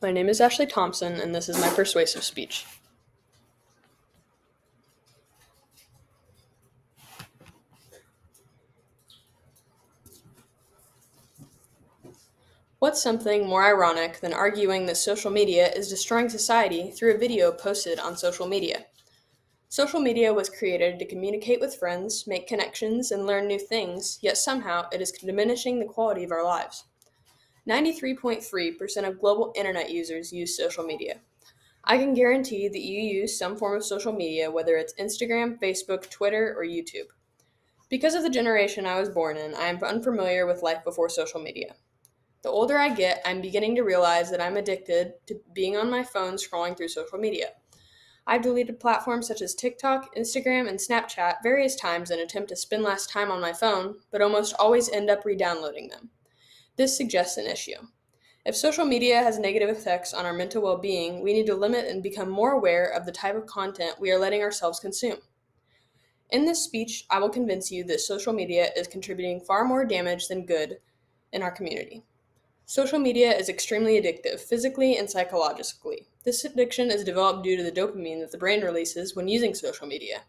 My name is Ashley Thompson, and this is my persuasive speech. What's something more ironic than arguing that social media is destroying society through a video posted on social media? Social media was created to communicate with friends, make connections, and learn new things, yet somehow it is diminishing the quality of our lives. 93.3% of global internet users use social media. I can guarantee that you use some form of social media, whether it's Instagram, Facebook, Twitter, or YouTube. Because of the generation I was born in, I am unfamiliar with life before social media. The older I get, I'm beginning to realize that I'm addicted to being on my phone scrolling through social media. I've deleted platforms such as TikTok, Instagram, and Snapchat various times in an attempt to spend less time on my phone, but almost always end up re-downloading them. This suggests an issue. If social media has negative effects on our mental well-being, we need to limit and become more aware of the type of content we are letting ourselves consume. In this speech, I will convince you that social media is contributing far more damage than good in our community. Social media is extremely addictive, physically and psychologically. This addiction is developed due to the dopamine that the brain releases when using social media.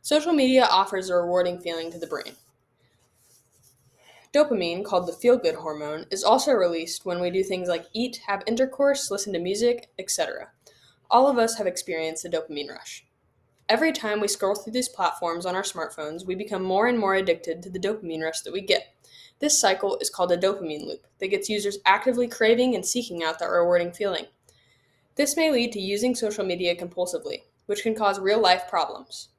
Social media offers a rewarding feeling to the brain. Dopamine, called the feel-good hormone, is also released when we do things like eat, have intercourse, listen to music, etc. All of us have experienced a dopamine rush. Every time we scroll through these platforms on our smartphones, we become more and more addicted to the dopamine rush that we get. This cycle is called a dopamine loop that gets users actively craving and seeking out that rewarding feeling. This may lead to using social media compulsively, which can cause real-life problems.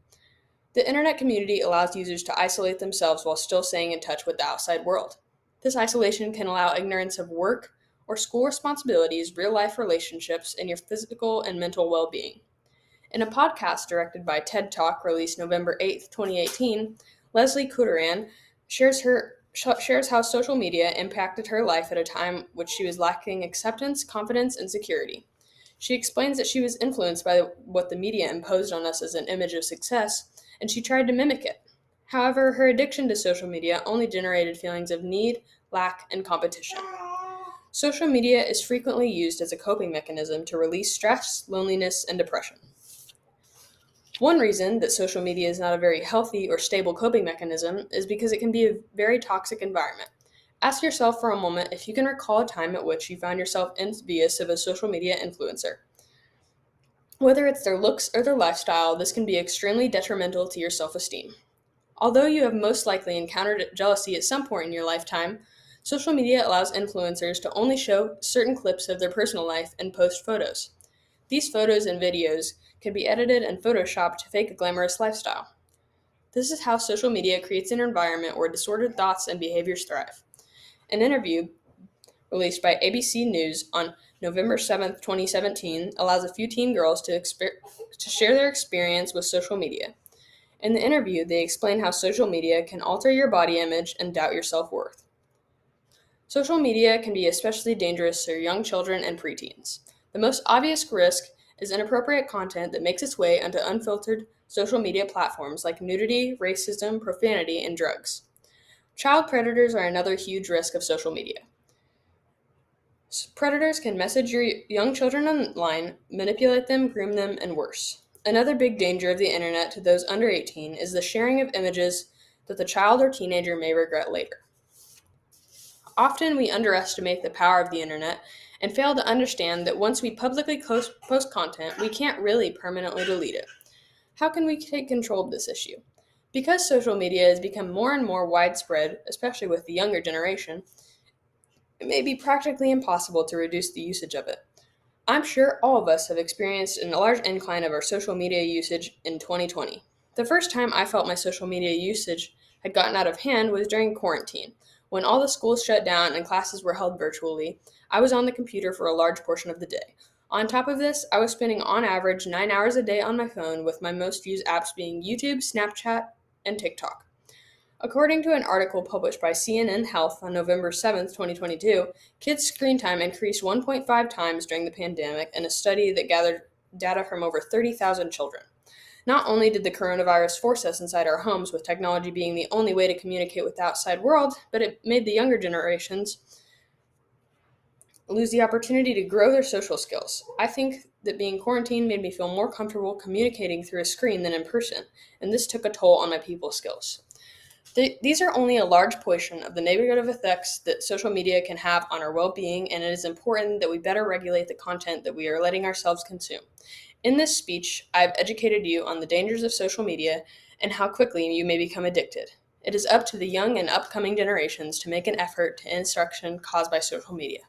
The internet community allows users to isolate themselves while still staying in touch with the outside world. This isolation can allow ignorance of work or school responsibilities, real-life relationships, and your physical and mental well-being. In a podcast directed by TED Talk released November 8, 2018, Leslie Kuteran shares how social media impacted her life at a time which she was lacking acceptance, confidence, and security. She explains that she was influenced by what the media imposed on us as an image of success, and she tried to mimic it. However, her addiction to social media only generated feelings of need, lack, and competition. Social media is frequently used as a coping mechanism to release stress, loneliness, and depression. One reason that social media is not a very healthy or stable coping mechanism is because it can be a very toxic environment. Ask yourself for a moment if you can recall a time at which you found yourself envious of a social media influencer. Whether it's their looks or their lifestyle, this can be extremely detrimental to your self-esteem. Although you have most likely encountered jealousy at some point in your lifetime, social media allows influencers to only show certain clips of their personal life and post photos. These photos and videos can be edited and photoshopped to fake a glamorous lifestyle. This is how social media creates an environment where disordered thoughts and behaviors thrive. An interview released by ABC News on November 7th, 2017, allows a few teen girls to share their experience with social media. In the interview, they explain how social media can alter your body image and doubt your self-worth. Social media can be especially dangerous to young children and preteens. The most obvious risk is inappropriate content that makes its way onto unfiltered social media platforms like nudity, racism, profanity, and drugs. Child predators are another huge risk of social media. Predators can message your young children online, manipulate them, groom them, and worse. Another big danger of the internet to those under 18 is the sharing of images that the child or teenager may regret later. Often we underestimate the power of the internet and fail to understand that once we publicly post content, we can't really permanently delete it. How can we take control of this issue? Because social media has become more and more widespread, especially with the younger generation, it may be practically impossible to reduce the usage of it. I'm sure all of us have experienced a large incline of our social media usage in 2020. The first time I felt my social media usage had gotten out of hand was during quarantine. When all the schools shut down and classes were held virtually, I was on the computer for a large portion of the day. On top of this, I was spending on average 9 hours a day on my phone, with my most used apps being YouTube, Snapchat, and TikTok. According to an article published by CNN Health on November 7th, 2022, kids' screen time increased 1.5 times during the pandemic in a study that gathered data from over 30,000 children. Not only did the coronavirus force us inside our homes, with technology being the only way to communicate with the outside world, but it made the younger generations lose the opportunity to grow their social skills. I think that being quarantined made me feel more comfortable communicating through a screen than in person, and this took a toll on my people skills. These are only a large portion of the negative effects that social media can have on our well being, and it is important that we better regulate the content that we are letting ourselves consume. In this speech, I've educated you on the dangers of social media and how quickly you may become addicted. It is up to the young and upcoming generations to make an effort to end instruction caused by social media.